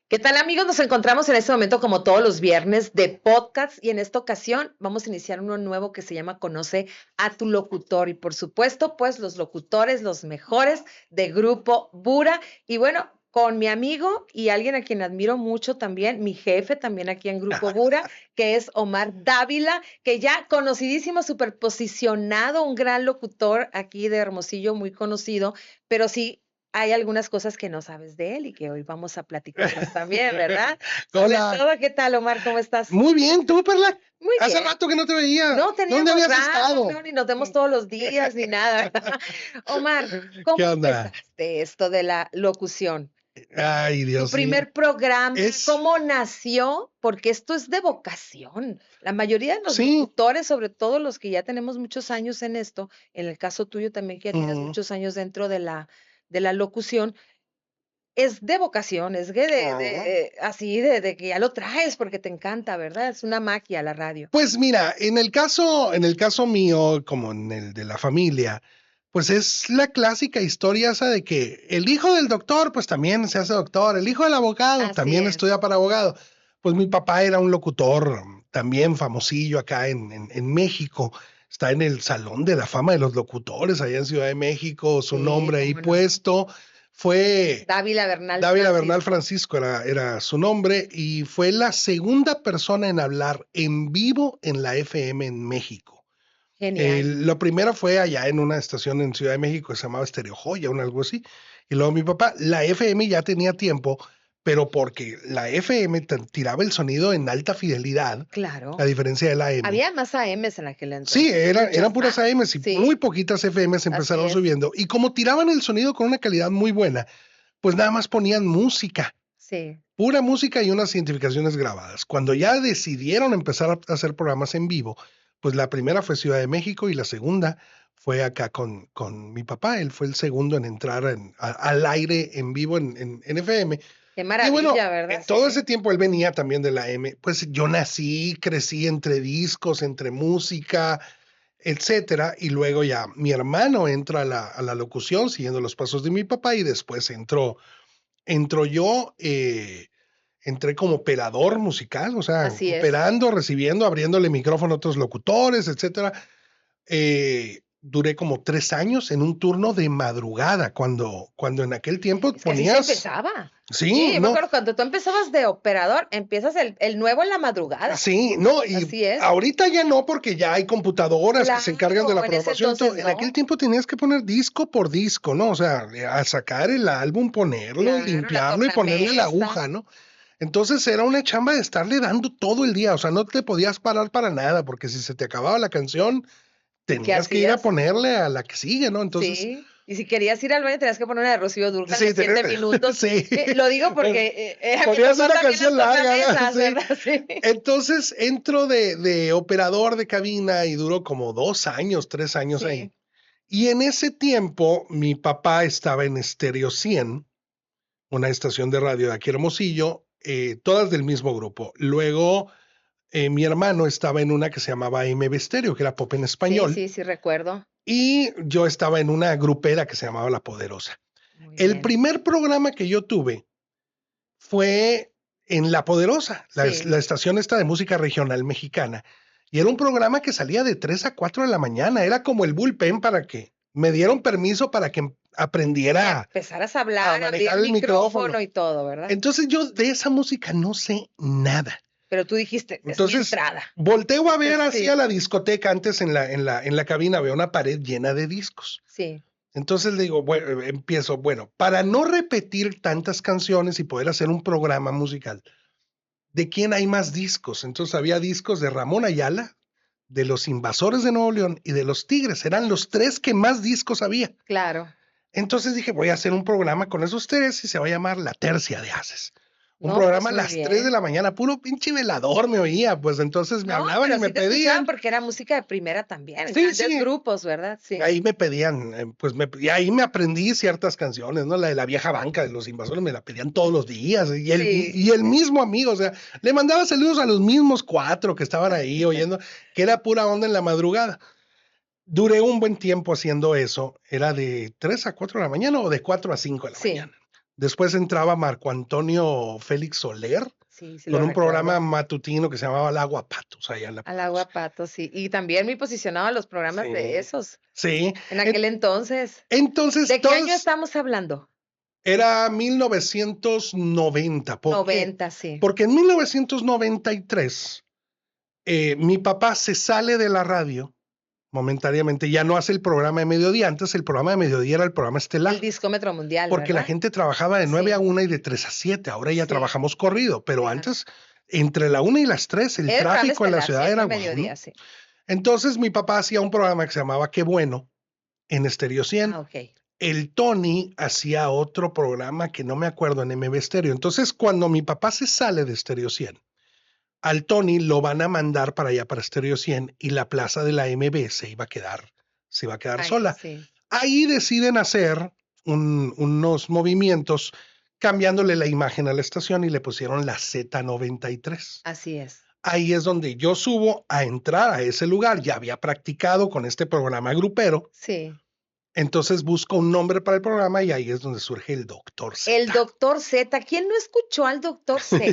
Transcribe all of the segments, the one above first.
¿Qué tal, amigos? Nos encontramos en este momento como todos los viernes de podcast y en esta ocasión vamos a iniciar uno nuevo que se llama Conoce a tu locutor y por supuesto pues los locutores, los mejores de Grupo Bura y bueno, con mi amigo y alguien a quien admiro mucho también, mi jefe también aquí en Grupo Bura, que es Omar Dávila, que ya conocidísimo, superposicionado, un gran locutor aquí de Hermosillo, muy conocido, pero sí hay algunas cosas que no sabes de él y que hoy vamos a platicarlas también, ¿verdad? Sobre Hola. todo, ¿qué tal, Omar? ¿Cómo estás? Muy bien, ¿tú, Perla? Muy Hace bien. rato que no te veía. No ¿Dónde teníamos habías rato, estado? no, ni nos vemos todos los días, ni nada. Omar, ¿cómo ¿Qué onda? empezaste esto de la locución? Ay, Tu Dios mío. primer programa, Es, ¿cómo nació? Porque esto es de vocación. La mayoría de los sí, locutores, sobre todo los que ya tenemos muchos años en esto, en el caso tuyo también que ya tienes muchos años dentro de la locución, es de vocación, es que así de que ya lo traes porque te encanta, ¿verdad? Es una magia la radio. pues mira, en el caso mío, como en el de la familia, pues es la clásica historia esa de que el hijo del doctor, pues también se hace doctor, el hijo del abogado Así también es. estudia para abogado. Pues mi papá era un locutor también famosillo acá en México. Está en el Salón de la Fama de los Locutores allá en Ciudad de México, su Sí, nombre ahí cómo no. puesto. Fue Dávila Bernal Dávila Bernal Francisco. Francisco era su nombre y fue la segunda persona en hablar en vivo en la FM en México. Genial. Lo primero fue allá en una estación en Ciudad de México que se llamaba Estereo Joya o algo así. Y luego mi papá, la FM ya tenía tiempo, pero porque la FM tiraba el sonido en alta fidelidad, Claro. a diferencia de la AM. Había más AMs en aquel Sí, entonces, eran muchas puras más. AMs y Sí, muy poquitas FMs así empezaron es. subiendo. Y como tiraban el sonido con una calidad muy buena, pues nada más ponían música. Sí. Pura música y unas identificaciones grabadas. Cuando ya decidieron empezar a hacer programas en vivo, pues la primera fue Ciudad de México y la segunda fue acá con mi papá. Él fue el segundo en entrar al aire en vivo en FM. Qué Y bueno, maravilla, ¿verdad? en todo Sí. ese tiempo él venía también de la M. Pues yo nací, crecí entre discos, entre música, etcétera. Y luego ya mi hermano entra a la locución siguiendo los pasos de mi papá y después entro yo. Entré como operador musical, o sea, Así es. operando, recibiendo, abriéndole micrófono a otros locutores, etcétera. Duré como 3 años en un turno de madrugada, cuando en aquel tiempo Es que así se ponías, empezaba. sí, Sí, yo me no, acuerdo cuando tú empezabas de operador, empiezas el nuevo en la madrugada. sí, no, y Así es. ahorita ya no, porque ya hay computadoras que se encargan de la Claro, en ese programación y todo. entonces En aquel no. tiempo tenías que poner disco por disco, ¿no? O sea, a sacar el álbum, ponerlo, Claro, la limpiarlo y ponerle la tornamesa. aguja, ¿no? Entonces era una chamba de estarle dando todo el día, o sea, no te podías parar para nada, porque si se te acababa la canción, ¿Y qué tenías que ir a hacías? ponerle a la que sigue, ¿no? Entonces, Sí. Y si querías ir al baño, tenías que poner una de Rocío Dúrcal de sí, 7 minutos. sí, Lo digo porque a mi ponías papá una también las canción larga, ¿no? tornamesas, Sí. ¿verdad? Sí. Entonces entro de operador de cabina y duró como 2 años, 3 años ahí. Sí. Y en ese tiempo mi papá estaba en Estéreo 100, una estación de radio de aquí Hermosillo, todas del mismo grupo. Luego mi hermano estaba en una que se llamaba MB Stereo, que era pop en Sí, español, sí, sí, recuerdo. y yo estaba en una grupera que se llamaba La Poderosa. Muy El bien. primer programa que yo tuve fue en La Poderosa, Sí. la estación esta de música regional mexicana, y era un programa que salía de 3 a 4 de la mañana, era como el bullpen para que me dieron permiso para que aprendiera Empezaras a a hablar, abrir manejar el el micrófono. micrófono y todo, ¿verdad? Entonces yo de esa música no sé nada. Pero tú dijiste, es mi Entonces, entrada. volteo a ver hacia Sí, la discoteca. Antes en la cabina veo una pared llena de discos. sí, Entonces le digo, bueno, empiezo, bueno, para no repetir tantas canciones y poder hacer un programa musical, ¿de quién hay más discos? Entonces había discos de Ramón Ayala, de los Invasores de Nuevo León y de los Tigres. Eran los tres que más discos había. claro. Entonces dije, voy a hacer un programa con esos tres y se va a llamar La Tercia de Haces. Un No, pues programa a muy las 3 de bien. la mañana, puro pinche velador me oía, pues entonces me No, hablaban y pero me sí te escuchaban pedían. porque era música de primera también, Sí, grandes sí, grupos, ¿verdad? Sí. ahí me pedían, pues y ahí me aprendí ciertas canciones, ¿no? La de La Vieja Banca de Los Invasores me la pedían todos los días Sí, y el mismo amigo, o sea, le mandaba saludos a los mismos 4 que estaban ahí oyendo, que era pura onda en la madrugada. Duré un buen tiempo haciendo eso, era de 3 a 4 de la mañana o de 4 a 5 de la sí, mañana. Después entraba Marco Antonio Félix Soler sí con lo un programa recuerdo. matutino que se llamaba El Agua Patos, allá en la Al agua Potosí. pato, sí. Y también muy posicionado a los programas de Sí, esos, sí. en aquel entonces. Entonces, ¿De qué año estamos hablando? era 1990. ¿Por qué? 90, sí. Porque en 1993 mi papá se sale de la radio momentáneamente, ya no hace el programa de mediodía. Antes el programa de mediodía era el programa El estelar, discómetro mundial, porque la ¿verdad? gente trabajaba de 9 a Sí, 1 y de 3 a 7. Ahora ya sí, trabajamos corrido, pero claro. antes, entre la 1 y las 3, el Era el programa tráfico en la estelar, ciudad siempre era a bueno. mediodía, sí. Entonces mi papá hacía un programa que se llamaba Qué Bueno en Estéreo Ah, 100. okey. El Tony hacía otro programa que no me acuerdo en MB Stereo. Entonces, cuando mi papá se sale de Stereo 100, al Tony lo van a mandar para allá, para Stereo 100, y la plaza de la MB se iba a quedar Ay, sola. sí, Ahí deciden hacer unos movimientos cambiándole la imagen a la estación y le pusieron la Z93. así es. Ahí es donde yo subo a entrar a ese lugar. Ya había practicado con este programa grupero, Sí. entonces busco un nombre para el programa y ahí es donde surge el Doctor Z. El Doctor Z, ¿quién no escuchó al Doctor Z,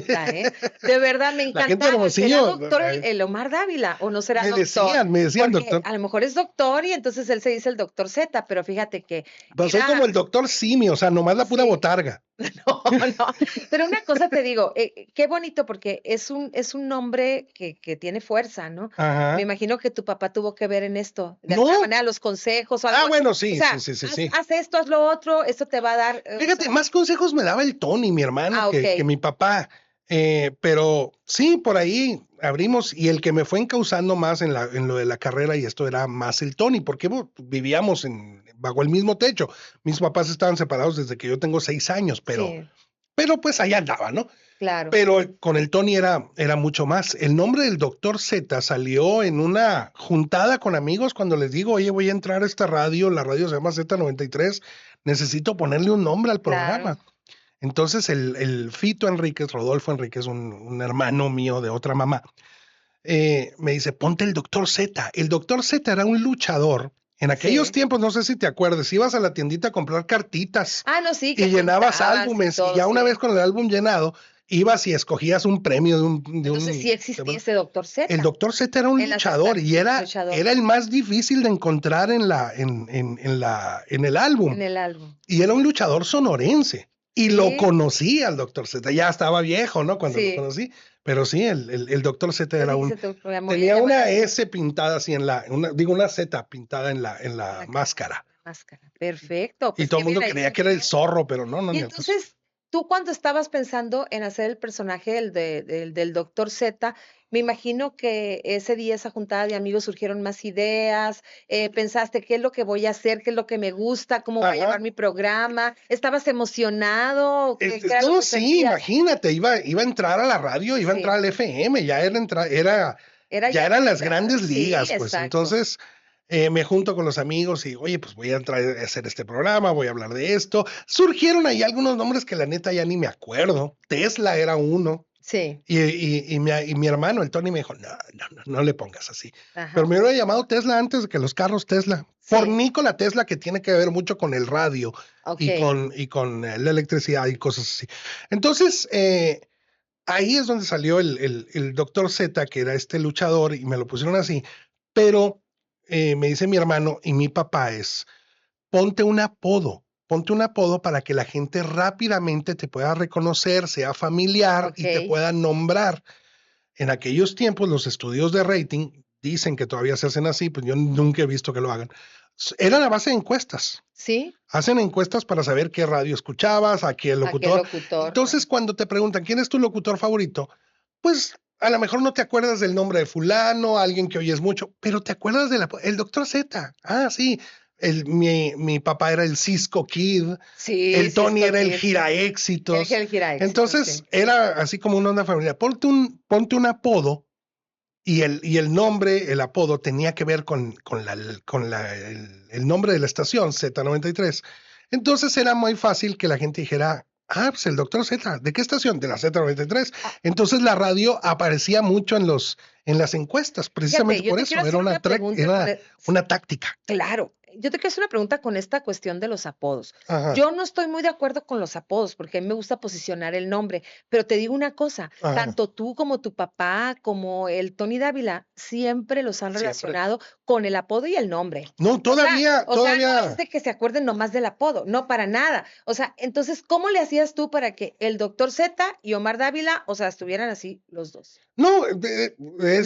De verdad, me La gente de encantaba. ¿Será Hermosillo doctor el Omar Dávila o no será me doctor? decían, me decían, Porque doctor. a lo mejor es doctor y entonces él se dice el Doctor Z, pero fíjate que Pues soy como era el doctor Simi, o sea, nomás la pura sí. botarga. No, no, pero una cosa te digo, qué bonito porque es un nombre que tiene fuerza, ¿no? Me Ajá. imagino que tu papá tuvo que ver en esto, de alguna No. manera los consejos o Ah, algo, bueno, o sí, sí, sea, sí, sí, haz sí. haz esto, haz lo otro, esto te va a dar, o Fíjate, sea más consejos me daba el Tony, mi hermano, que okey, mi papá. Pero sí, por ahí abrimos y el que me fue encauzando más en lo de la carrera y esto era más el Tony, porque vivíamos bajo el mismo techo. Mis papás estaban separados desde que yo tengo 6 años, sí, pero pues allá andaba, ¿no? claro. Pero con el Tony era mucho más. El nombre del Doctor Z salió en una juntada con amigos cuando les digo, oye, voy a entrar a esta radio, la radio se llama Z93, necesito ponerle un nombre al programa. Claro, Entonces el Fito Enríquez, Rodolfo Enríquez, un hermano mío de otra mamá, me dice, ponte el Doctor Z. El Doctor Z era un luchador. En aquellos sí. tiempos, no sé si te acuerdas, ibas a la tiendita a comprar cartitas Ah, no, sí, y que llenabas pintabas y álbumes y todo, ya una vez sí. con el álbum llenado, ibas y escogías un premio Entonces, sí existía ese Doctor el Z Doctor Z era un en las luchador y estaciones, era, luchador, era el más difícil de encontrar en el álbum. en el álbum. Y era un luchador sonorense. Y lo Sí, conocí al Doctor Z. Ya estaba viejo, ¿no? Cuando lo sí. conocí. Pero sí, el Doctor Z Entonces era dijiste tú: "Me voy a tenía llamar una así". S pintada así una Z pintada en En la la cara, máscara. la máscara. Perfecto, Y pues todo qué el bien mundo ahí creía que era el surgió. zorro, pero no, no, Y ni al caso. entonces, tú cuando estabas pensando en hacer el personaje del Doctor Z, me imagino que ese día, esa juntada de amigos, surgieron más ideas, pensaste: "¿Qué es lo que voy a hacer? ¿Qué es lo que me gusta? ¿Cómo voy a llevar Ajá. mi programa?". ¿Estabas emocionado? ¿Qué era lo No, que sí, sentías? imagínate, iba a entrar a la radio, iba a entrar Sí, al FM, era ya ya eran las ya grandes sí, ligas, pues. exacto. Entonces, me junto con los amigos y, oye, pues voy a entrar a hacer este programa, voy a hablar de esto. Surgieron ahí algunos nombres que la neta ya ni me acuerdo. Tesla era uno. Sí, Y mi hermano, el Tony, me dijo, no, no, no, no le pongas así. Pero ajá, me hubiera llamado Tesla antes de que los carros Tesla. Por sí, Nikola Tesla, que tiene que ver mucho con el radio okey, y con la electricidad y cosas así. Entonces, ahí es donde salió el Doctor Z, que era este luchador, y me lo pusieron así. Pero me dice mi hermano y mi papá ponte un apodo para que la gente rápidamente te pueda reconocer, sea familiar y te okey. pueda nombrar. En aquellos tiempos, los estudios de rating dicen que todavía se hacen así, pues yo nunca he visto que lo hagan. Eran a base de encuestas. ¿Sí? Hacen encuestas para saber qué radio escuchabas, a qué ¿A qué locutor. locutor? Entonces, Claro. cuando te preguntan quién es tu locutor favorito, pues a lo mejor no te acuerdas del nombre de fulano, alguien que oyes mucho, pero te acuerdas el Doctor Z. Ah, sí. Mi papá era el Cisco Kid, Sí, el Tony Cisco era el Kid. Gira El Éxitos. Gira Éxitos, Entonces sí. era así como una onda familiar. Ponte un apodo y el nombre, el apodo tenía que ver con el nombre de la estación, Z93. Entonces era muy fácil que la gente dijera, pues el doctor Z, ¿de qué estación? De la Z93. Ah, Entonces la radio aparecía mucho en las encuestas, fíjate, precisamente yo por te quiero eso. Era hacer una pregunta con era una táctica. claro, yo te quiero hacer una pregunta con esta cuestión de los apodos. Ajá, Yo no estoy muy de acuerdo con los apodos porque a mí me gusta posicionar el nombre, pero te digo una cosa, ajá. tanto tú como tu papá, como el Tony Dávila, siempre los han Siempre. relacionado con el apodo y el nombre. No, O sea, no todavía. es de que se acuerden nomás del apodo, no para nada. O sea, entonces, ¿cómo le hacías tú para que el doctor Z y Omar Dávila, o sea, estuvieran así los dos? No,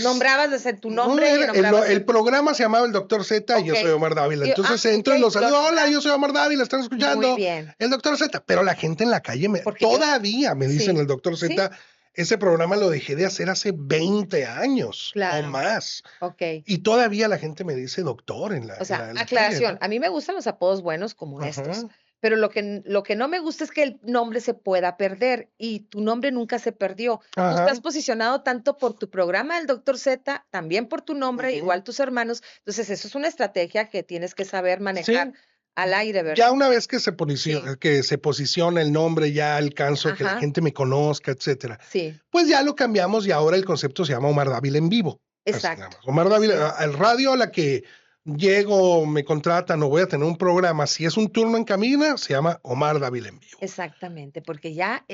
Nombrabas desde tu no, nombre y nombrabas el programa se llamaba El Doctor Z y ok. yo soy Omar Dávila. Entonces Ok, entro y los lo saludo. Hola, yo nombrabas. soy Omar Dávila, están Muy escuchando bien, El Doctor Z. Pero la gente en la calle porque yo todavía me dicen sí, El Doctor sí, Z. Ese programa lo dejé de hacer hace 20 años o claro, más. okey. Y todavía la gente me dice doctor O sea, en la calle, aclaración, ¿no? a mí me gustan los apodos buenos como estos, Ajá, pero lo que no me gusta es que el nombre se pueda perder, y tu nombre nunca se perdió. Tú ajá. estás posicionado tanto por tu programa El Doctor Z, también por tu nombre, Ujú. igual tus hermanos. Entonces, eso es una estrategia que tienes que saber manejar Sí, al aire, ya ¿verdad? una vez Sí, que se posiciona el nombre, ya alcanzo que la ajá, gente me conozca, etcétera. sí, Pues ya lo cambiamos y ahora el concepto se llama Omar Dávila en vivo. Así nada exacto. más. Omar Sí. Dávila, al radio a la que llego, me contratan o voy a tener un programa, si es un turno en cabina, se llama Omar Dávila en vivo. Exactamente, porque ya,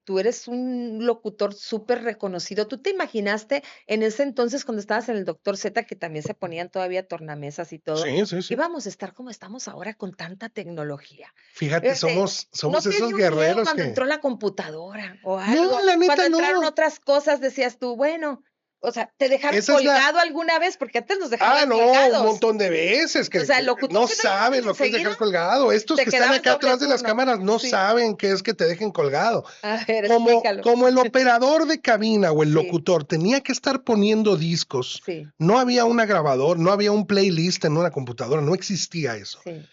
tú eres un locutor súper reconocido. ¿Tú te imaginaste en ese entonces cuando estabas en el Doctor Z, que también se ponían todavía tornamesas y todo, Sí, sí, sí. íbamos a estar como estamos ahora con tanta tecnología? Fíjate, Fíjate, somos ¿no te esos dio miedo guerreros cuando que. entró la computadora o No, algo? la Cuando neta entraron no. otras cosas, decías tú, bueno, o sea, ¿te dejaron Esa es la. colgado alguna vez? Porque antes nos dejaban No, un colgados. montón de veces O que sea, el locutor no que no llegaba saben lo que es enseguida, dejar colgado. Estos te que están quedabas acá doble atrás de las turno. cámaras no Sí. saben qué es que te dejen colgado. A ver, explícalo. Como el operador de cabina o el Sí, locutor tenía que estar poniendo discos, sí, no había una grabador, no había un playlist en una computadora, no existía eso. sí.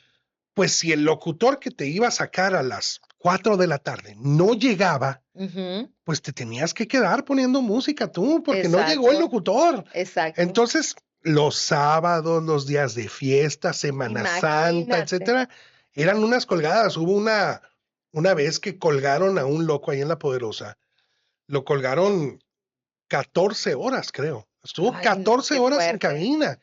Pues si el locutor que te iba a sacar a las 4 de la tarde no llegaba, Ujú. pues te tenías que quedar poniendo música tú, porque no llegó el Exacto, locutor. exacto. Entonces, los sábados, los días de fiesta, Semana Santa, Imagínate. etcétera, eran unas colgadas. Hubo una vez que colgaron a un loco ahí en La Poderosa. Lo colgaron 14 horas, creo. Estuvo Ay, no, 14 qué horas en fuerte. cabina.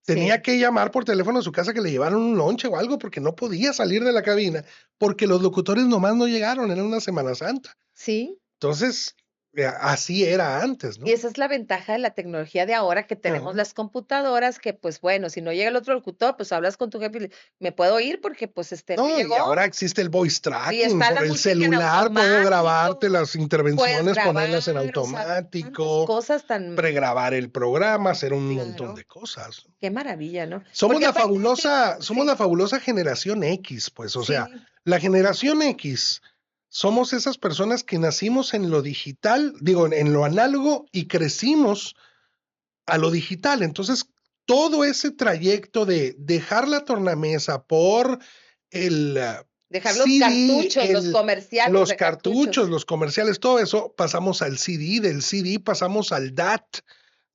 Tenía Sí, que llamar por teléfono a su casa que le llevaron un lonche o algo porque no podía salir de la cabina porque los locutores nomás no llegaron, era una Semana Santa. sí. Entonces, así era antes, Y ¿no? esa es la ventaja de la tecnología de ahora, que tenemos Ajá. las computadoras, que pues bueno, si no llega el otro locutor, pues hablas con tu jefe y me puedo ir porque pues no No, y llegó. ahora existe el voice Y tracking. está Por la el música en celular puedo grabarte automático, las puedes intervenciones, ponerlas en grabar, o sea, tantas automático, cosas tan pregrabar el programa, hacer un montón claro. de cosas. Qué maravilla, ¿no? Porque aparte Somos la sí, fabulosa generación X, pues, o sea, sí, la generación X somos esas personas que nacimos en lo digital, digo, en lo análogo y crecimos a lo digital. Entonces, todo ese trayecto de dejar la tornamesa por el dejar los CD, cartuchos, los comerciales los de cartuchos, cartuchos. los comerciales, todo eso, pasamos al CD, del CD pasamos al DAT,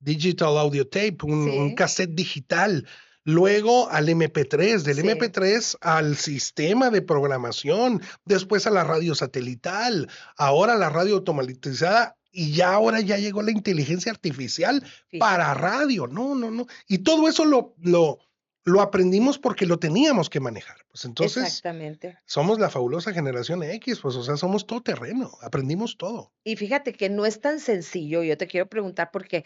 Digital Audio Tape, un Sí, cassette digital, luego al MP3, del sí, MP3 al sistema de programación, después a la radio satelital, ahora la radio automatizada y ya ahora ya llegó la inteligencia artificial para fíjate, radio. No, no, no. Y todo eso lo aprendimos porque lo teníamos que manejar. Pues entonces exactamente. somos la fabulosa generación X, pues o sea, somos todo terreno, aprendimos todo. Y fíjate que no es tan sencillo, yo te quiero preguntar porque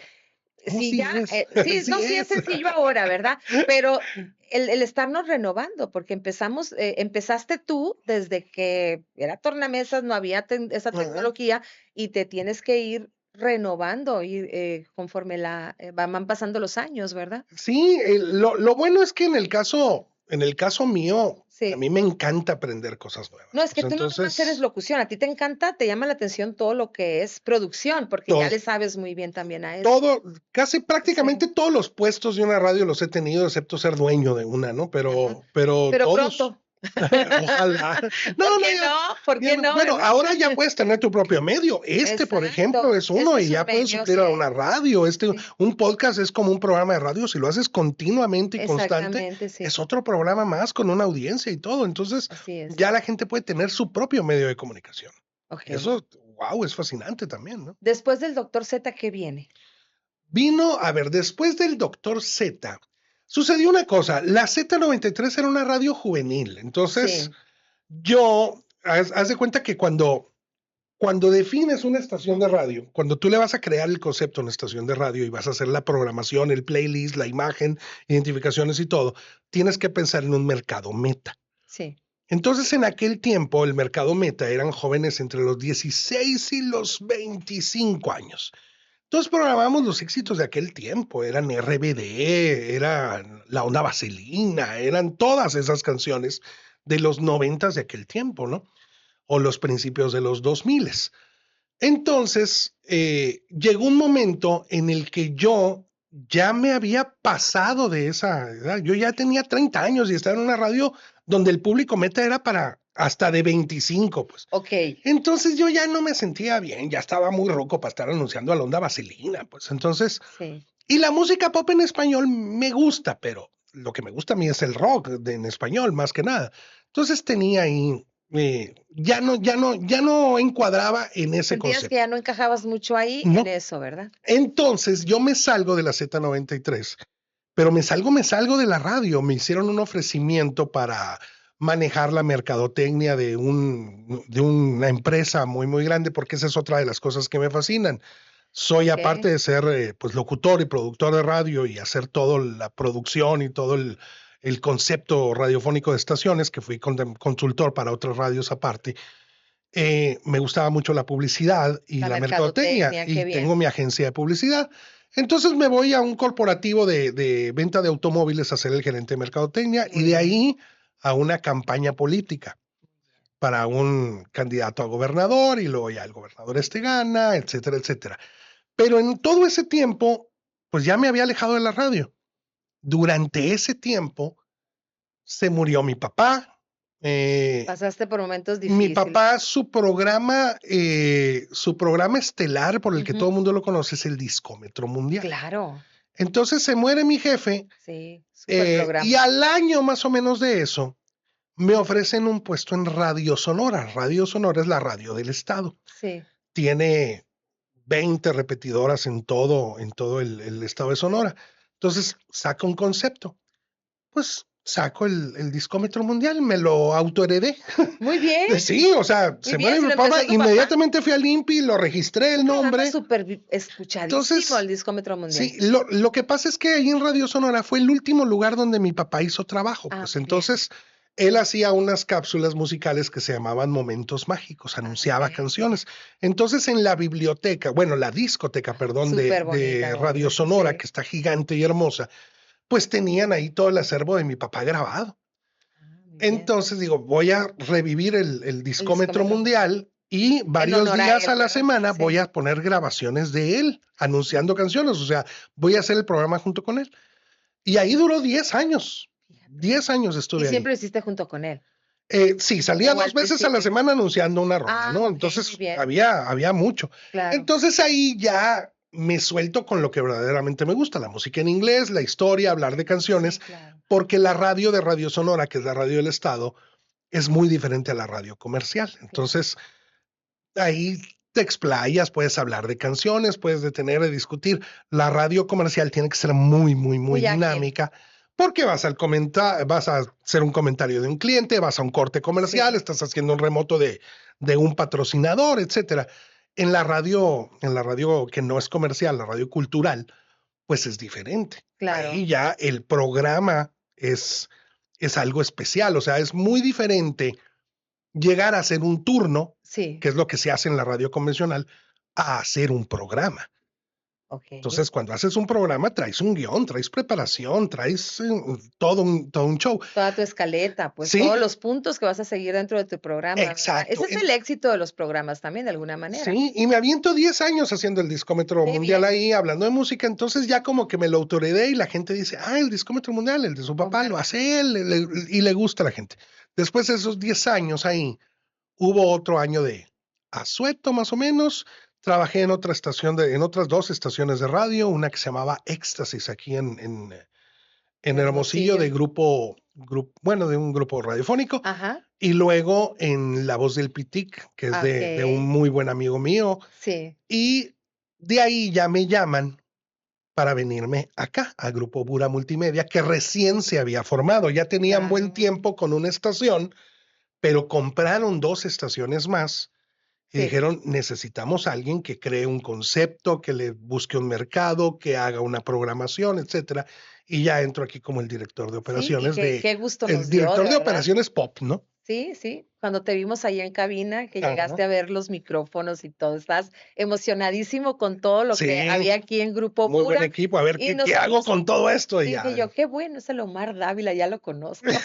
Oh, si ya, sí es, sí, no, sí sí es es. sencillo ahora, ¿verdad? Pero el estarnos renovando, porque empezaste tú desde que era tornamesas, no había esa Ajá. tecnología y te tienes que ir renovando y conforme van pasando los años, ¿verdad? Sí, lo bueno es que en el caso en el caso mío, a Sí. mí me encanta aprender cosas nuevas. No, es que Pues tú no nomás eres entonces, locución, a ti te encanta, te llama la atención todo lo que es producción, porque ya todo, le sabes muy bien también a eso. todo, casi Sí. prácticamente todos los puestos de una radio los he tenido, excepto ser dueño de una, ¿no? Ajá. Pero Pero todos, pronto. ojalá. ¿Por No, no, qué ya, no? ¿Por qué no, bueno, verdad? ahora ya puedes tener tu propio medio. Por ejemplo, Exacto. es uno Este y es un ya puedes medio, suplir a sí, una radio. sí. Un podcast es como un programa de radio. Si lo haces continuamente y constante, Exactamente, sí. es otro programa más con una audiencia y todo. Entonces, Así es. ya la gente puede tener su propio medio de comunicación. Okey. Eso, wow, es fascinante también, ¿no? Después del Doctor Z, ¿qué viene? Vino, a ver, después del Doctor Z, sucedió una cosa. La Z93 era una radio juvenil. Entonces, Sí, haz de cuenta que cuando defines una estación de radio, cuando tú le vas a crear el concepto a una estación de radio y vas a hacer la programación, el playlist, la imagen, identificaciones y todo, tienes que pensar en un mercado meta. sí. Entonces, en aquel tiempo, el mercado meta eran jóvenes entre los 16 y los 25 años. Entonces programamos los éxitos de aquel tiempo, eran RBD, era La Onda Vaselina, eran todas esas canciones de los 90 de aquel tiempo, ¿no? O los principios de los 2000. Entonces, llegó un momento en el que yo ya me había pasado de esa edad. Yo ya tenía 30 años y estaba en una radio donde el público meta era para hasta de 25, pues. Okey. Entonces yo ya no me sentía bien, ya estaba muy roco para estar anunciando a la Onda Vaselina, pues. Entonces, Sí. y la música pop en español me gusta, pero lo que me gusta a mí es el rock en español, más que nada. Entonces tenía ahí, ya no encuadraba en ese Sentías que concepto. ya no encajabas mucho ahí en No. eso, ¿verdad? Entonces yo me salgo de la Z93, pero me salgo de la radio. Me hicieron un ofrecimiento para manejar la mercadotecnia de una empresa muy, muy grande, porque esa es otra de las cosas que me fascinan. Soy, aparte Okey. de ser pues locutor y productor de radio y hacer toda la producción y todo el concepto radiofónico de estaciones, que fui consultor para otras radios aparte, me gustaba mucho la publicidad y La la mercadotecnia mercadotecnia, qué y tengo bien. mi agencia de publicidad. Entonces me voy a un corporativo de venta de automóviles a ser el gerente de mercadotecnia y Muy de bien. ahí a una campaña política para un candidato a gobernador y luego ya el gobernador gana, etcétera, etcétera. Pero en todo ese tiempo, pues ya me había alejado de la radio. Durante ese tiempo se murió mi papá. Pasaste por momentos Mi difíciles. papá, su programa estelar por el que todo Ujú. el mundo lo conoce es el Discómetro Mundial. Claro. Entonces se muere mi jefe Sí, súper y programa. al año más o menos de eso me ofrecen un puesto en Radio Sonora. Radio Sonora es la radio del estado. Sí. Tiene 20 repetidoras en todo el estado de Sonora. Entonces saca un concepto. Pues saco el discómetro mundial, me lo autoheredé. Muy bien, Sí, o sea, muy se bien, muere si mi lo empezó papá, tu papá. inmediatamente fui al INPI, lo registré el Un programa nombre. súper escuchadísimo, el Entonces, Discómetro sí, Mundial. lo que pasa es que ahí en Radio Sonora fue el último lugar donde mi papá hizo trabajo. Ah, Pues muy bien. entonces él hacía unas cápsulas musicales que se llamaban Momentos Mágicos, Ah, anunciaba okey, canciones. Entonces en la biblioteca, bueno, la discoteca, perdón, súper de bonita, Radio bonita, Sonora, sí. que está gigante y hermosa, pues tenían ahí todo el acervo de mi papá grabado. Ah, muy bien. Entonces digo, voy a revivir el El discómetro Discómetro Mundial. mundial y En varios honor a días a él, la ¿verdad? semana voy Sí. a poner grabaciones de él anunciando canciones, o sea, voy a hacer el programa junto con él. Y ahí duró 10 años. Fíjate. 10 años Y estuve ahí. siempre lo hiciste junto con él, Sí, salía ¿o 2 al veces a la principio? semana anunciando una rola, Ah, ¿no? okey, muy Entonces bien. había mucho. Claro. Entonces ahí ya me suelto con lo que verdaderamente me gusta, la música en inglés, la historia, hablar de Sí, canciones, claro. porque la radio de Radio Sonora, que es la radio del estado, es muy diferente a la radio comercial. Claro. Entonces, ahí te explayas, puedes hablar de canciones, puedes detener de discutir. La radio comercial tiene que ser muy, muy, muy Muy ágil. dinámica porque vas a hacer un comentario de un cliente, vas a un corte comercial, Sí, estás haciendo un remoto de un patrocinador, etcétera. En la radio que no es comercial, la radio cultural, pues es diferente. claro. Ahí ya el programa es algo especial, o sea, es muy diferente llegar a hacer un turno, Sí. que es lo que se hace en la radio convencional, a hacer un programa. Ok. Entonces, cuando haces un programa, traes un guión, traes preparación, traes todo un show. Toda tu escaleta, pues Sí, todos los puntos que vas a seguir dentro de tu programa, ¿verdad? exacto. Ese es el éxito de los programas también, de alguna manera. Sí, y me aviento 10 años haciendo el discómetro Qué mundial bien. ahí, hablando de música, entonces ya como que me lo autoridé y la gente dice, el discómetro mundial, el de su papá, Omar lo Dávila. hace él, y le gusta a la gente. Después de esos 10 años ahí, hubo otro año de asueto más o menos. Trabajé en otra estación en otras 2 estaciones de radio, una que se llamaba Éxtasis aquí en En Hermosillo Hermosillo. bueno, de un grupo radiofónico, Ajá. y luego en La Voz del Pitic, que es Ok. de un muy buen amigo mío, Sí. y de ahí ya me llaman para venirme acá, al Grupo Bura Multimedia, que recién se había formado. Ya tenían buen Claro. tiempo con una estación, pero compraron 2 estaciones más y Sí. dijeron, necesitamos a alguien que cree un concepto, que le busque un mercado, que haga una programación, etcétera. Y ya entro aquí como el director de Sí, y operaciones qué gusto el nos dio, de director de verdad. operaciones pop, ¿no? Sí, sí, cuando te vimos ahí en cabina, que Ajá. llegaste a ver los micrófonos y todo, estás emocionadísimo con todo lo que Sí, había aquí en Grupo muy buen Pura, equipo. A ver, y ¿qué hago nosotros con todo esto? Y dije ya. yo: "Qué bueno es el Omar Dávila, ya lo conozco". Sí,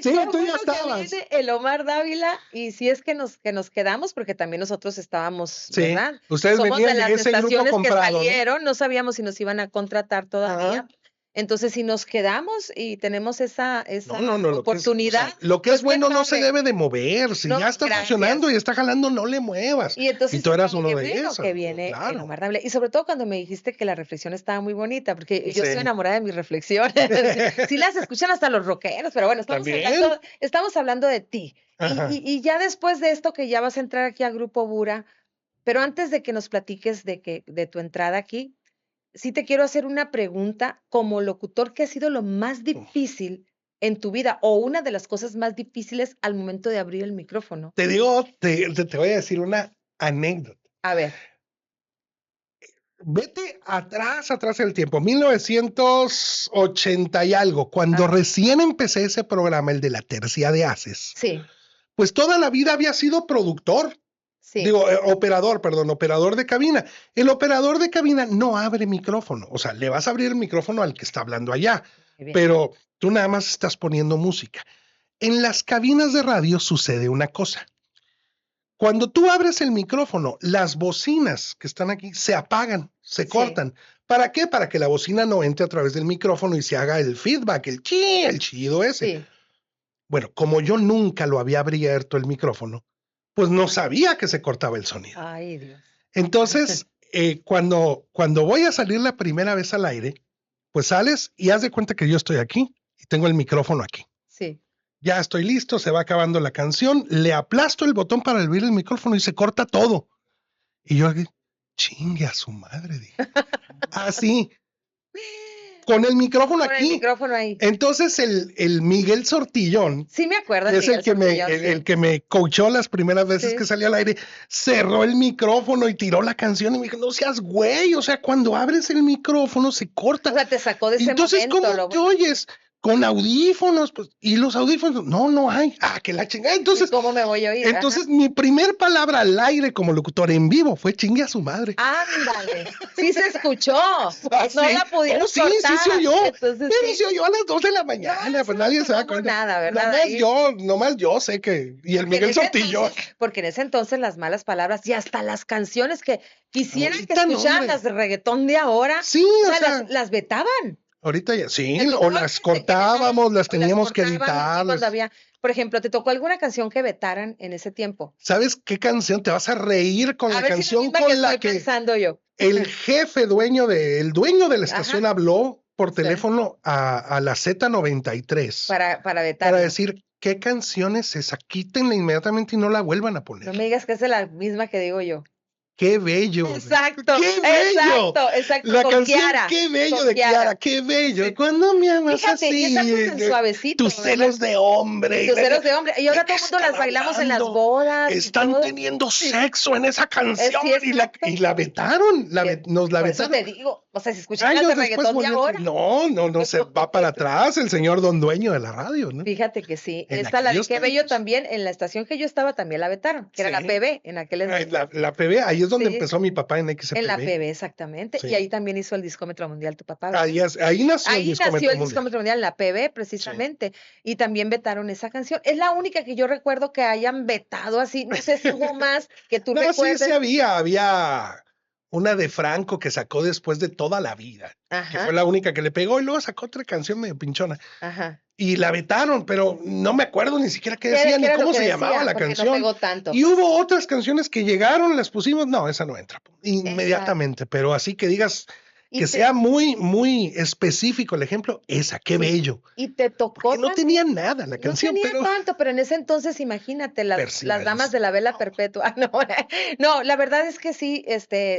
Qué tú ya bueno que estabas. viene el Omar Dávila, y si es que nos quedamos, porque también nosotros estábamos, Sí, ¿verdad? ustedes Somos de venían de las ese grupo estaciones que comprado, ¿no? salieron, no sabíamos si nos iban a contratar Ajá. todavía. Entonces, si nos quedamos y tenemos esa No, o oportunidad, sea, lo que es pues qué bueno no se padre. debe de mover. Si No, ya está funcionando y gracias. está jalando, no le muevas. Y Y entonces tú eras dije: uno "Qué de bueno que esos, viene el claro. Omar Dávila". Y sobre todo cuando me dijiste que la reflexión estaba muy bonita, porque yo estoy Sí. enamorada de mis reflexiones. Sí las escuchan hasta los rockeros, pero bueno, estamos También. hablando estamos hablando de ti. Y Ajá. y y ya después de esto que ya vas a entrar aquí a Grupo Bura, pero antes de que nos platiques de tu entrada aquí, sí te quiero hacer una pregunta como locutor, ¿qué ha sido lo más difícil en tu vida, o una de las cosas más difíciles al momento de abrir el micrófono? Te digo, te voy a decir una anécdota. A ver. Vete atrás del tiempo, 1980 y algo, cuando Ajá. recién empecé ese programa, el de la tercia de Haces, Sí, pues toda la vida había sido productor. sí. Digo, operador, perdón, operador de cabina. El operador de cabina no abre micrófono. O sea, le vas a abrir el micrófono al que está hablando allá, Muy bien. pero tú nada más estás poniendo música. En las cabinas de radio sucede una cosa. Cuando tú abres el micrófono, las bocinas que están aquí se apagan, se Sí, cortan. ¿Para qué? Para que la bocina no entre a través del micrófono y se haga el feedback, el chido ese. sí. Bueno, como yo nunca lo había abierto el micrófono, pues no sabía que se cortaba el sonido. Ay, Dios. Entonces, cuando voy a salir la primera vez al aire, pues sales y haz de cuenta que yo estoy aquí y tengo el micrófono aquí. Sí. Ya estoy listo, se va acabando la canción, le aplasto el botón para abrir el micrófono y se corta todo. Y yo aquí, chingue a su madre, dije. Así, con el micrófono Con el aquí. micrófono ahí. Entonces el Miguel Sortillón, Sí me acuerdo que de es Miguel Sortillón, el sí. que me coachó las primeras veces que Sí. salí al aire, cerró el micrófono y tiró la canción y me dijo, no seas güey, o sea, cuando abres el micrófono se O corta. sea, te sacó de Y ese entonces, momento, ¿cómo lo te bueno. oyes? Con audífonos, pues, y los audífonos, no hay. Que la chingada. ¿Y cómo me voy a oír? Ajá. Entonces mi primer palabra al aire como locutor en vivo fue chingue a su madre. Ándale. Sí se escuchó. Así. No la pudieron Sí se cortar. oyó. Entonces Pero sí. se oyó a las 2 de la No, mañana, eso pues no nadie se da tomamos cuenta. nada, ¿verdad? Ahí. Nomás yo sé que. Y el Miguel Sortillón. Porque en ese entonces las malas palabras y hasta las canciones que quisieran que Ahorita no, escucharan, hombre. las de reggaetón de ahora, Sí, o o sea, sea, las vetaban. ahorita ya, sí, ¿Te o tocó las que vetaran cortábamos, las o las teníamos que cortaban así cuando editarles. había, por ejemplo, te tocó alguna canción que vetaran en ese tiempo? ¿Sabes qué canción? Te vas a reír con A la ver si es la canción misma que con la estoy que pensando yo. el jefe el dueño de la estación Ajá, habló por sí, teléfono a la Z93 para para vetarla. decir qué canción es esa, quítenla inmediatamente y no la vuelvan a poner. No me digas que es la misma que digo yo. ¡Qué bello! Exacto, ¡Qué bello! exacto, La con canción Kiara, ¡Qué bello! con de Kiara, Kiara. ¡qué bello! Sí. Cuando me amas Fíjate, y es así, algo tan suavecito, tus ¿verdad? celos de hombre. Tus celos de hombre. Y ¿De ahora qué todo el mundo están las bailamos en las hablando? bodas y Están todo. teniendo Sí, sexo en esa canción sí, exacto. y la vetaron, nos la Por eso vetaron. te digo, o sea, si escuchas las de Años después reggaetón de volvió. ahora. No se va para atrás el señor don dueño de la radio, ¿no? Fíjate que sí. En Esta, la de aquellos Qué Bello tiempos. también, en la estación que yo estaba también la vetaron, que era la Sí. PB en aquel entonces. La PB, ahí es donde Sí, empezó mi papá en en la XPB. PB, exactamente. Y Sí. ahí también hizo el discómetro mundial tu papá, ¿verdad? Ahí nació el Ahí nació discómetro el mundial. discómetro mundial en la PB, Sí. precisamente. Y también vetaron esa canción. Es la única que yo recuerdo que hayan vetado así. No sé si hubo más que tú No, sí recuerdes. había una de Franco que sacó después de Toda la Vida, que fue Ajá, la única que le pegó, y luego sacó otra canción medio pinchona. ajá. Y la vetaron, pero no me acuerdo ni siquiera qué ¿Qué, decía, qué ni era lo cómo que se llamaba decía? la Porque no canción. pegó tanto. Y hubo otras canciones que llegaron, las pusimos, no, esa no entra, Exacto. inmediatamente, pero así que digas Y que te, sea muy, muy específico el ejemplo, esa, qué sí, bello. y te tocó Porque no también. tenía nada la No canción, tenía pero tanto, pero en ese entonces, imagínate, las damas Percibalis. de la vela perpetua. No, no, la verdad es que sí,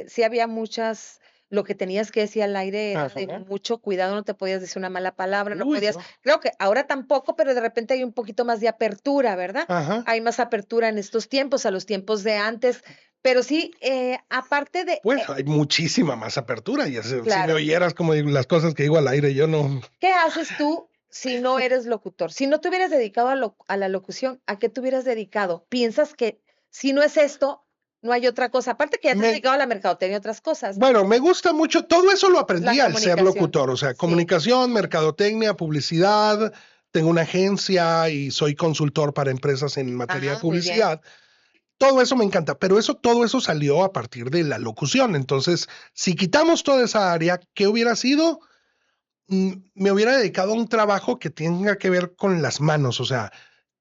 sí había muchas, lo que tenías que decir al aire era de Ajá. mucho cuidado, no te podías decir una mala palabra, no Uy, podías, no. creo que ahora tampoco, pero de repente hay un poquito más de apertura, ¿verdad? Ajá. Hay más apertura en estos tiempos, a los tiempos de antes, pero sí, aparte de, Bueno, hay muchísima más apertura. Si me claro. oyeras como digo, las cosas que digo al aire, yo no. ¿Qué haces tú si no eres locutor? Si no te hubieras dedicado a la locución, ¿a qué te hubieras dedicado? ¿Piensas que si no es esto, no hay otra cosa? Aparte que ya te has Me, dedicado a la mercadotecnia y otras cosas, ¿no? bueno, me gusta mucho. Todo eso lo La aprendí al ser comunicación. locutor. O sea, Sí. comunicación, mercadotecnia, publicidad. Tengo una agencia y soy consultor para empresas en materia de Ah, muy bien. publicidad. Todo eso me encanta, pero todo eso salió a partir de la locución. Entonces, si quitamos toda esa área, ¿qué hubiera sido? Me hubiera dedicado a un trabajo que tenga que ver con las manos, o sea,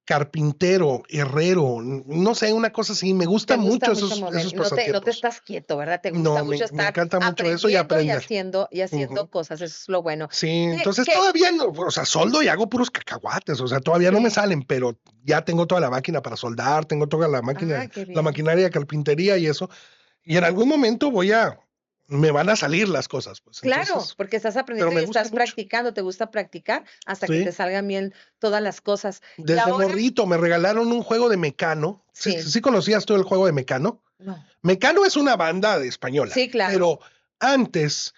carpintero, herrero, no sé, una cosa así. Me Te gustan gusta mucho mucho mover. esos No te pasatiempos. estás quieto, ¿verdad? Te gusta No, mucho me estar encanta mucho eso y aprendiendo aprender. y haciendo Ujú. cosas. Eso es lo bueno. Sí, ¿Qué, entonces qué? todavía no, o sea, soldo y hago puros cacahuates, o sea, todavía no me Sí. salen, pero ya tengo toda la máquina para soldar, tengo toda Ah, qué la bien. maquinaria de carpintería y eso. Y en algún momento me van a salir las cosas, pues Claro, entonces, porque estás pero aprendiendo y me gusta estás mucho. practicando, te gusta practicar hasta que Sí, te salgan bien todas las cosas. Y desde ahora, morrito me regalaron un juego de Mecano. ¿Sí, sí, sí conocías tú el juego de Mecano? no, Mecano es una banda de española, sí, claro, pero antes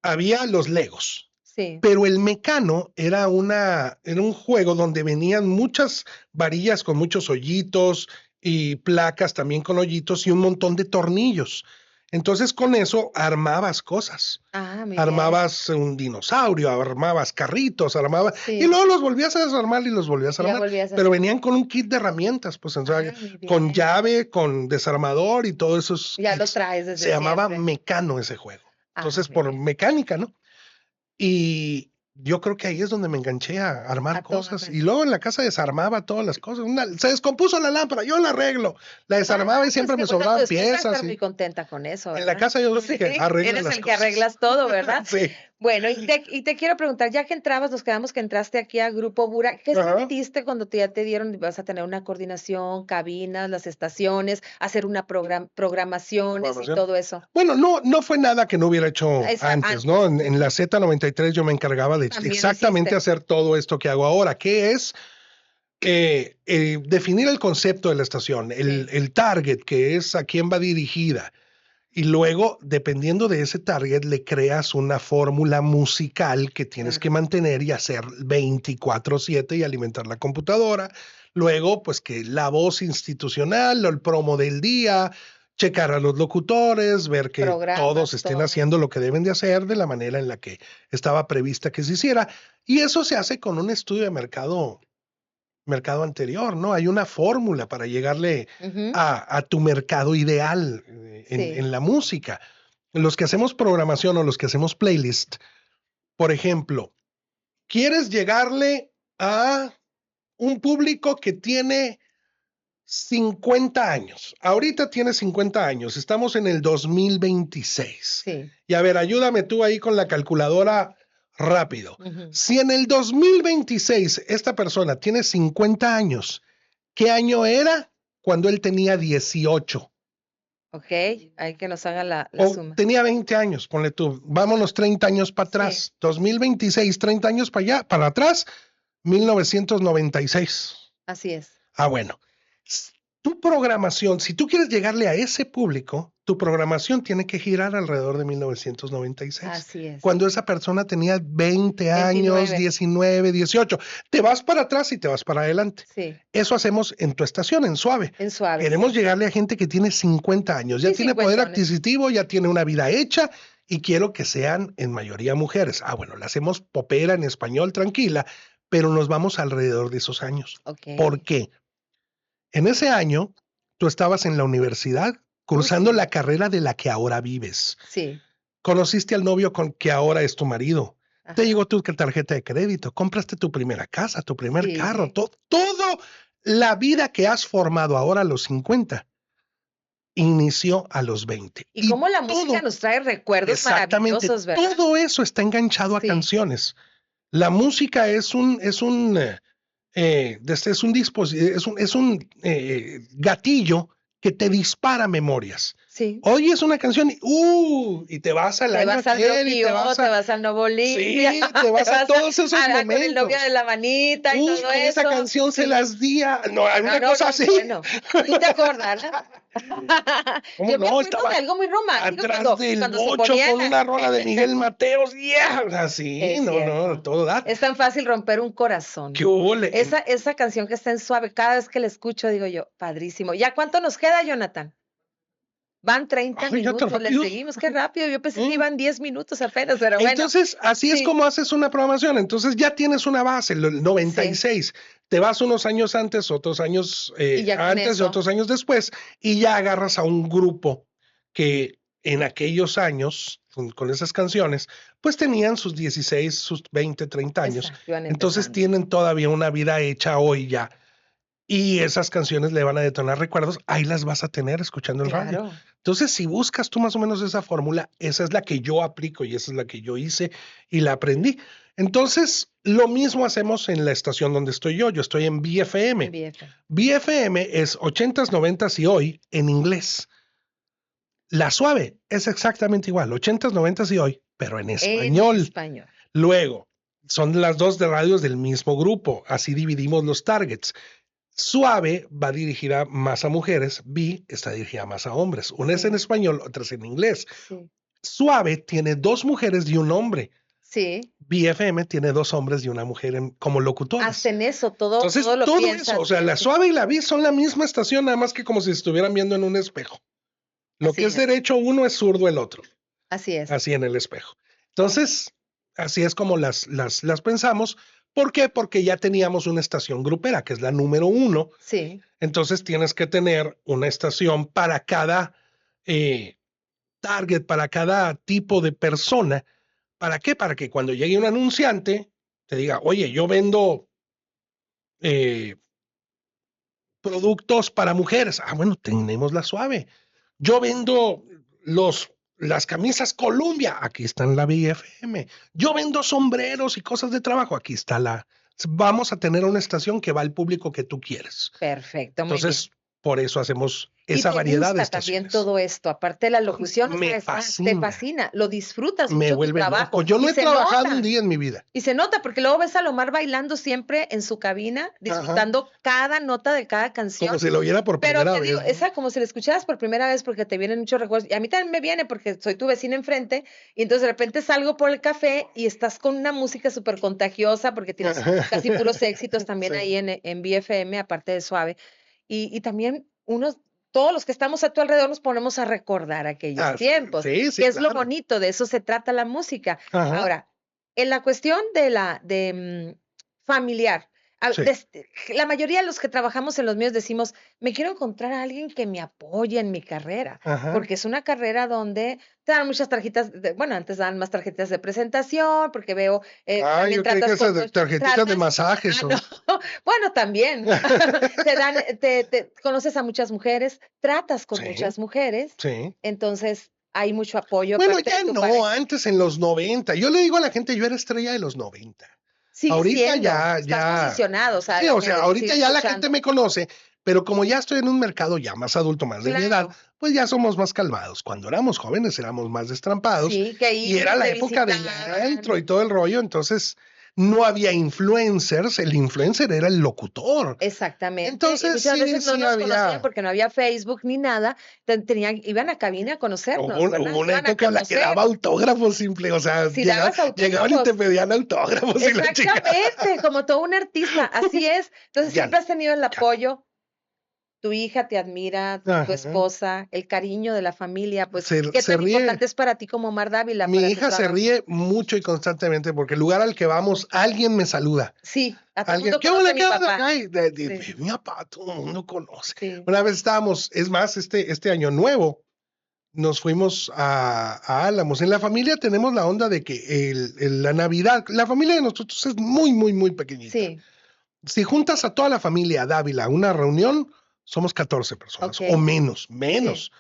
había los Legos. sí. Pero el Mecano era un juego donde venían muchas varillas con muchos hoyitos y placas también con hoyitos y un montón de tornillos. Entonces con eso armabas cosas. Ah, muy bien. Armabas un dinosaurio, armabas carritos, y Sí, luego los volvías a desarmar y los volvías a y ya armar, volvías a pero hacer. venían con un kit de herramientas, pues o sea, Ah, muy con bien. llave, con desarmador y todos esos Ya lo kits. traes Se desde llamaba siempre. Mecano ese juego. Ah, Entonces muy por bien. mecánica, ¿no? Y yo creo que ahí es donde me enganché a armar A todo cosas. Y aprender. luego en la casa desarmaba todas las cosas. Se descompuso la lámpara, yo la arreglo. La Ah, desarmaba y pues siempre qué me bueno, tu sobraban esposa va a piezas. estar muy contenta con eso, En la ¿verdad? casa yo soy el Sí, que arregla eres las el que cosas. arreglas todo, ¿verdad? Sí. Bueno, y te quiero preguntar, ya que entrabas, nos quedamos que entraste aquí a Grupo Bura, ¿qué Ajá. sentiste cuando ya te dieron, vas a tener una coordinación, cabinas, las estaciones, hacer una programaciones y Programación. todo eso? Bueno, no fue nada que no hubiera hecho Esa, antes, ¿no? antes, En la Z93 yo me encargaba de también lo exactamente hiciste. hacer todo esto que hago ahora, que es definir el concepto de la estación, Sí. el target, que es a quién va dirigida. Y luego, dependiendo de ese target, le creas una fórmula musical que tienes que Claro. mantener y hacer 24/7 y alimentar la computadora. Luego, pues que la voz institucional o el promo del día, checar a los locutores, ver que todos Programas, estén todo. haciendo lo que deben de hacer de la manera en la que estaba prevista que se hiciera. Y eso se hace con un estudio de mercado anterior, ¿no? Hay una fórmula para llegarle Ujú, a tu mercado ideal sí. en la música. Los que hacemos programación o los que hacemos playlist, por ejemplo, quieres llegarle a un público que tiene 50 años. Ahorita tiene 50 años. Estamos en el 2026. Sí. Y a ver, ayúdame tú ahí con la calculadora rápido. Ujú. Si en el 2026 esta persona tiene 50 años, ¿qué año era cuando él tenía 18? Ok, hay que nos haga la O suma. tenía 20 años, ponle tú. Vámonos 30 años para Sí, atrás. 2026, 30 años para allá, para atrás, 1996. así es. Ah, bueno. tu programación, si tú quieres llegarle a ese público, tu programación tiene que girar alrededor de 1996. Así es. Cuando esa persona tenía 20 años, 29. 19, 18. Te vas para atrás y te vas para adelante. Sí, Eso hacemos en tu estación, en Suave. en Suave. Queremos llegarle a gente que tiene 50 años, ya Sí, tiene poder cincuentones. adquisitivo, ya tiene una vida hecha y quiero que sean en mayoría mujeres. Bueno, la hacemos popera en español, tranquila, pero nos vamos alrededor de esos años. Ok. ¿Por qué? En ese año, tú estabas en la universidad cursando sí. la carrera de la que ahora vives. Sí. Conociste al novio con que ahora es tu marido. Ajá. Te llegó tu tarjeta de crédito, compraste tu primera casa, tu primer Sí. carro, todo la vida que has formado ahora a los 50 inició a los 20. Y cómo la música nos trae recuerdos exactamente, maravillosos, ¿verdad? todo eso está enganchado a Sí. canciones. La música es un gatillo que te dispara memorias. Sí. Oyes una canción y te vas al año aquel y te vas al Nuevo Bolivia. Sí, te vas a todos esos momentos. Con el novio de la manita y todo con eso. esa canción se las di a... No, alguna cosa así. Bueno, ¿tú te acuerdas? ¿Cómo Yo me no? acuerdo Estaba de algo muy romántico. atrás del cuando se bocho ponía con una rola de Miguel Mateos. Así, Es no, cierto. todo da. Es tan fácil romper un corazón. ¿Qué hubo? Esa canción que está en Suave, cada vez que la escucho digo yo, padrísimo. ¿Ya cuánto nos queda, Jonathan? Van 30 Ay, ya tan minutos, le rápido. seguimos, qué rápido. Yo pensé que iban 10 minutos apenas, pero bueno. Entonces, así es Sí. como haces una programación. Entonces ya tienes una base, el 96. Te vas unos años antes, otros años Y ya con antes y eso. otros años después, y ya agarras a un grupo que en aquellos años, con esas canciones, pues tenían sus 16, sus 20, 30 años. Exacto, iban Entonces empezando. tienen todavía una vida hecha hoy ya. Y esas canciones le van a detonar recuerdos, ahí las vas a tener escuchando el radio. Claro. Entonces, si buscas tú más o menos esa fórmula, esa es la que yo aplico y esa es la que yo hice y la aprendí. Entonces, lo mismo hacemos en la estación donde estoy yo. Yo estoy en BFM. BFM es 80s, 90s y hoy en inglés. La Suave es exactamente igual, 80s, 90s y hoy, pero en español. En español. Luego, son las dos de radios del mismo grupo. Así dividimos los targets. Suave va dirigida más a mujeres, B está dirigida más a hombres. Una es en español, otra es en inglés. Sí. Suave tiene 2 mujeres y un hombre. Sí. BFM tiene 2 hombres y una mujer como locutores. Hacen eso, todo, Entonces, todo lo todo piensan. eso, o sea, la Suave y la B son la misma estación, nada más que como si estuvieran viendo en un espejo. Lo Así que es derecho uno es zurdo el otro. Así es. Así en el espejo. Entonces, así es como las pensamos. ¿Por qué? Porque ya teníamos una estación grupera, que es la número 1. Sí. Entonces tienes que tener una estación para cada target, para cada tipo de persona. ¿Para qué? Para que cuando llegue un anunciante te diga, oye, yo vendo productos para mujeres. Bueno, tenemos la Suave. Yo vendo las camisas Columbia, aquí está en la BFM. Yo vendo sombreros y cosas de trabajo, aquí está vamos a tener una estación que va al público que tú quieres. Perfecto, muy Entonces, bien. por eso hacemos esa variedad de estaciones. También todo esto, aparte de la locución, Me te fascina, lo disfrutas me mucho vuelve tu trabajo. loco. Yo no he trabajado nota. un día en mi vida. Y se nota, porque luego ves a Lomar bailando siempre en su cabina, disfrutando cada nota de cada canción. Como si lo oyera por primera vez. Pero te digo, como si lo escucharas por primera vez, porque te vienen muchos recuerdos. Y a mí también me viene, porque soy tu vecina enfrente, y entonces de repente salgo por el café y estás con una música súper contagiosa, porque tienes casi puros éxitos también ahí en BFM, aparte de Suave. Y también todos los que estamos a tu alrededor nos ponemos a recordar aquellos tiempos, sí, que es lo bonito, de eso se trata la música. Ahora, en la cuestión de familiar, la mayoría de los que trabajamos en los medios decimos, me quiero encontrar a alguien que me apoye en mi carrera, porque es una carrera donde te dan muchas tarjetas, antes daban más tarjetas de presentación, porque veo yo creí que esas tarjetitas de masajes. No. Bueno, también. te conoces a muchas mujeres, tratas con muchas mujeres, entonces hay mucho apoyo. Bueno, ya no, antes en los 90. Yo le digo a la gente, yo era estrella de los 90. Ahorita ya estás posicionado, sí, o sea, ahorita ya la gente me conoce, pero como ya estoy en un mercado ya más adulto, más de mi edad, pues ya somos más calmados. Cuando éramos jóvenes éramos más destrampados y era la época del antro y todo el rollo, entonces no había influencers, el influencer era el locutor. Exactamente. Y Entonces, muchas veces no sí nos conocían había. porque no había Facebook ni nada. Iban a cabina a conocernos, ¿verdad? Hubo una Iban a época en la que daba conocer. autógrafos simple, o sea, Si dabas llegaban y te autógrafos. pedían autógrafos y la chica. Exactamente, como todo un artista, así es. Entonces Ya siempre no, has tenido el ya no. apoyo, tu hija te admira, tu Ajá. esposa, el cariño de la familia, pues, ¿qué Se tan ríe. importante es para ti como Omar Dávila Mi para tu hija se trabajo? ríe mucho y constantemente porque el lugar al que vamos, alguien me saluda. Sí, a todo el Alguien, mundo ¿qué conoce a onda? mi ¿Qué onda? papá. Ay, Sí, mi papá, todo el mundo conoce. sí, Una vez estábamos, es más, este año nuevo, nos fuimos a Álamos. En la familia tenemos la onda de que la Navidad, la familia de nosotros es muy, muy, muy pequeñita. sí, Si juntas a toda la familia a Dávila a una reunión, somos 14 personas o ok, menos, sí, menos.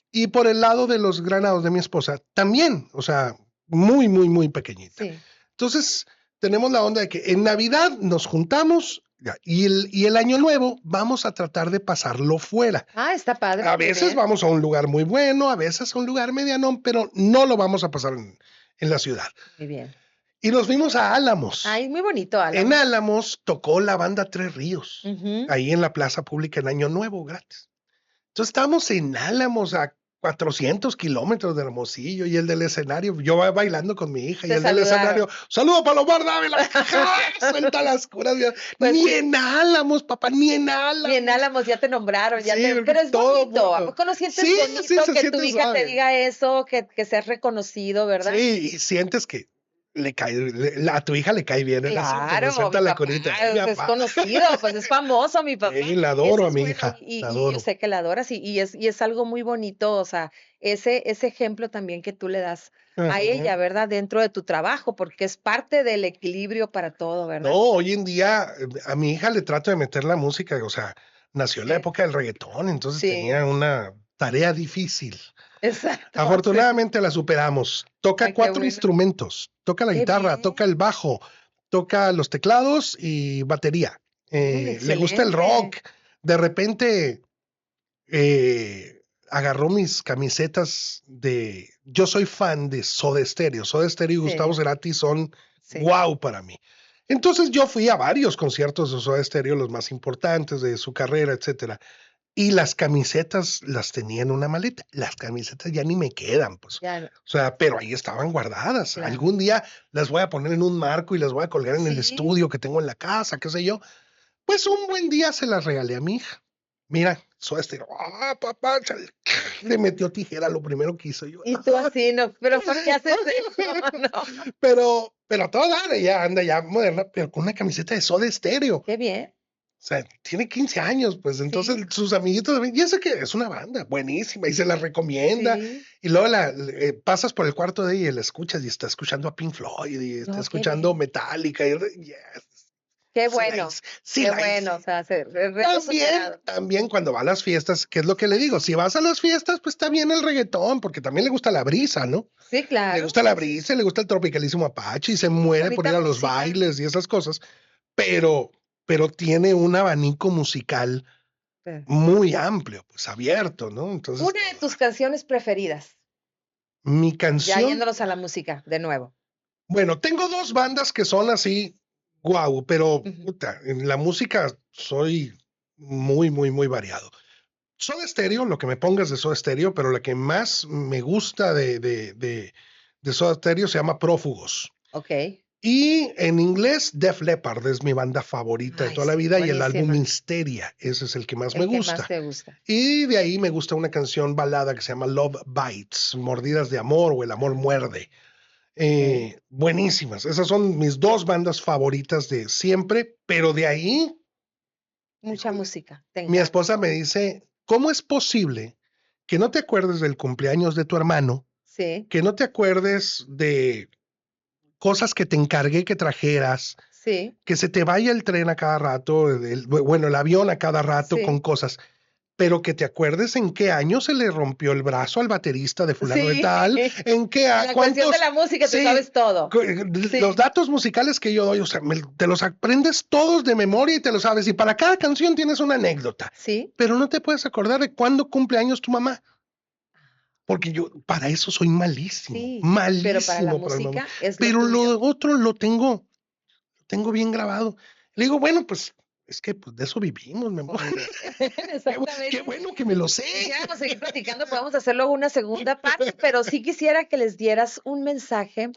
Y por el lado de los granados de mi esposa, también, o sea, muy, muy, muy pequeñita. sí. Entonces, tenemos la onda de que en Navidad nos juntamos ya, y el Año Nuevo vamos a tratar de pasarlo fuera. Ah, está padre, A muy veces bien, vamos a un lugar muy bueno, a veces a un lugar medianón, pero no lo vamos a pasar en la ciudad. muy bien. Y nos fuimos a Álamos. Ay, muy bonito, En Álamos. Álamos tocó la banda Tres Ríos, Ujú. ahí en la plaza pública en Año Nuevo, gratis. Entonces estamos en Álamos a 400 kilómetros de Hermosillo y el del escenario, yo bailando con mi hija y Te el del saludaron. escenario, saludo Palomar Dávila, suelta las curas, Pues ni en Álamos, papá, ni en ni en Álamos. Álamos ya te nombraron, Sí, porque pero es todo bonito. ¿A mundo. poco no sientes Sí, sí, bonito se que tu siente hija te suave. diga eso, que seas reconocido, verdad? Sí, y sientes que a tu hija le cae bien el asunto, le Claro, mi suelta la papá curita. Mi es papá. conocido, pues es famoso mi papá. Sí, la Eso adoro a es mi bueno hija, la y yo adoro. sé que la adoras y es algo muy bonito, o sea, ese ejemplo también que tú le das a Ajá. ella, ¿verdad? Dentro de tu trabajo, porque es parte del equilibrio para todo, No, ¿verdad? hoy en día a mi hija le trato de meter la música, o sea, nació en la Sí, época del reggaetón, entonces sí, tenía una tarea difícil. exacto, sí. Afortunadamente la superamos. Toca Ay, qué 4 bueno. instrumentos, toca la Qué guitarra, toca bien. el bajo, toca los teclados y batería. Le gusta el Excelente. rock. De repente agarró mis camisetas de... Yo soy fan de Soda Stereo. Soda Stereo y Gustavo Sí, Cerati son sí. wow para mí. Entonces yo fui a varios conciertos de Soda Stereo, los más importantes de su carrera, etcétera. Y las camisetas las tenía en una maleta. Las camisetas ya ni me quedan, pues. Ya, no, O sea, pero ahí estaban guardadas. claro. Algún día las voy a poner en un marco y las voy a colgar en el Sí, estudio que tengo en la casa, qué sé yo. Pues un buen día se las regalé a mi hija. Mira, Soda Stereo. Ah, papá, le metió tijera lo primero que hizo yo. y tú así, no, pero ¿por qué haces eso? No. Pero a toda dar, ella anda ya moderna, pero con una camiseta de Soda Stereo. Qué bien. O sea, tiene 15 años, pues entonces Sí, sus amiguitos, y eso que es una banda buenísima y se la recomienda. sí. Y luego pasas por el cuarto de ella y la escuchas y está escuchando a Pink Floyd y está No, qué escuchando bien. Metallica. Y, yes, Qué sí la bueno, hice, sí qué la bueno, o hice. sea, el reto superado. También cuando va a las fiestas, ¿qué es lo que le digo? Si vas a las fiestas, pues está bien el reggaetón, porque también le gusta la brisa, ¿no? Sí, Le claro, gusta la sí, sí. brisa, le gusta el tropicalismo Apache y se muere por Bonita ir a los música. bailes y esas cosas, pero, pero tiene un abanico musical Sí. muy amplio, pues abierto, ¿no? Entonces, Una de tus canciones preferidas, mi ya canción, yéndonos a la música, de nuevo. bueno, tengo dos bandas que son así, guau, pero Ujú. puta, en la música soy muy, muy, muy variado. Soda Stereo, lo que me pongas de Soda Stereo, pero la que más me gusta de Soda Stereo se llama Prófugos. Okey. Y en inglés, Def Leppard es mi banda favorita de Ay, toda la sí, vida y el álbum buenísima. Misteria, ese es el que más me El que más gusta. te gusta. Y de ahí me gusta una canción balada que se llama Love Bites, Mordidas de Amor o El Amor Muerde. Okey. Buenísimas. Esas son mis dos bandas favoritas de siempre, pero de ahí, Mucha híjole, música, te mi encanta. esposa me dice, ¿cómo es posible que no te acuerdes del cumpleaños de tu hermano, Sí, que no te acuerdes de cosas que te encargué que trajeras, sí, que se te vaya el tren a cada rato, bueno, el avión a cada rato con sí, cosas, pero que te acuerdes en qué año se le rompió el brazo al baterista de fulano de sí. tal, en qué, En la cuestión de cuántos, la música te sí, sabes todo. los Sí, datos musicales que yo doy, o sea, te los aprendes todos de memoria y te los sabes, y para cada canción tienes una anécdota, sí, pero no te puedes acordar de cuándo cumple años tu mamá, porque yo para eso soy malísimo, sí, pero para la malísimo para el mamá, música es lo pero tuyo. lo otro lo tengo tengo bien grabado. Le digo, bueno, pues es que pues, de eso vivimos, mi amor. Qué Exactamente. bueno que me lo sé. Quisiéramos seguir platicando, podemos hacerlo una segunda parte, pero sí quisiera que les dieras un mensaje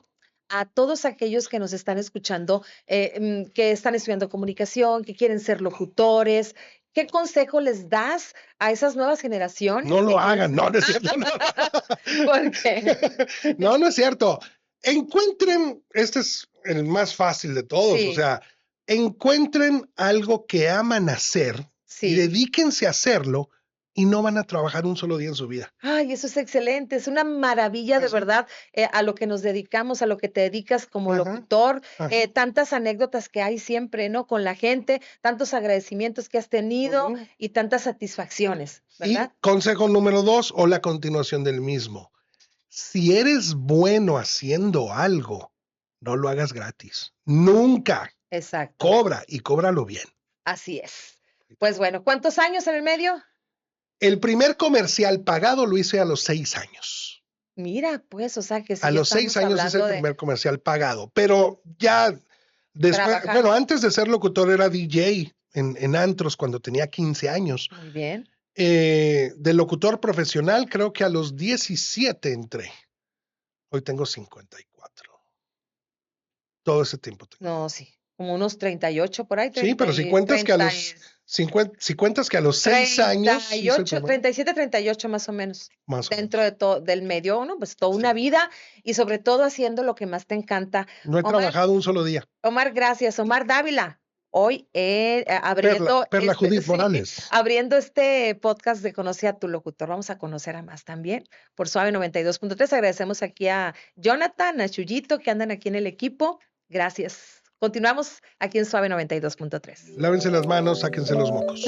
a todos aquellos que nos están escuchando, que están estudiando comunicación, que quieren ser locutores. ¿Qué consejo les das a esas nuevas generaciones No que lo quieren hagan, ser? no, no es cierto. No, ¿Por qué? no es cierto. Encuentren, este es el más fácil de todos, o Sí, sea, encuentren algo que aman hacer y sí. dedíquense a hacerlo y no van a trabajar un solo día en su vida. Ay, eso es excelente, es una maravilla de Así. verdad, a lo que nos dedicamos, a lo que te dedicas como Ajá, locutor, ajá. tantas anécdotas que hay siempre, ¿no? Con la gente, tantos agradecimientos que has tenido Ujú. y tantas satisfacciones, Y ¿verdad? consejo número 2 o la continuación del mismo. Si eres bueno haciendo algo, no lo hagas gratis. Nunca. Exacto, Cobra y cóbralo bien. así es. Pues bueno, ¿cuántos años en el medio? El primer comercial pagado lo hice a los 6 años. Mira, pues, o sea que A sí los 6 estamos años hice el hablando de primer comercial pagado, pero ya después, bueno, trabajando. antes de ser locutor era DJ en antros cuando tenía 15 años. Muy bien. De locutor profesional creo que a los 17 entré. Hoy tengo 54. Todo ese tiempo tengo. No, sí, como unos 38 por ahí, Sí, 30 pero si y cuentas que a 30 los 50, si cuentas que a los 6 años hice el 38, primer, 37, 38 más o menos, más o dentro menos. de todo del medio, ¿no? Pues toda una Sí. vida y sobre todo haciendo lo que más te encanta. No he Omar, trabajado un solo día. Omar, gracias. Omar Dávila, hoy Perla, abriendo Perla este, Judith sí, Morales. abriendo este podcast de Conoce a tu locutor. Vamos a conocer a más también por Suave 92.3. Agradecemos aquí a Jonathan, a Chuyito que andan aquí en el equipo. Gracias. Continuamos aquí en Suave 92.3. Lávense las manos, sáquense los mocos.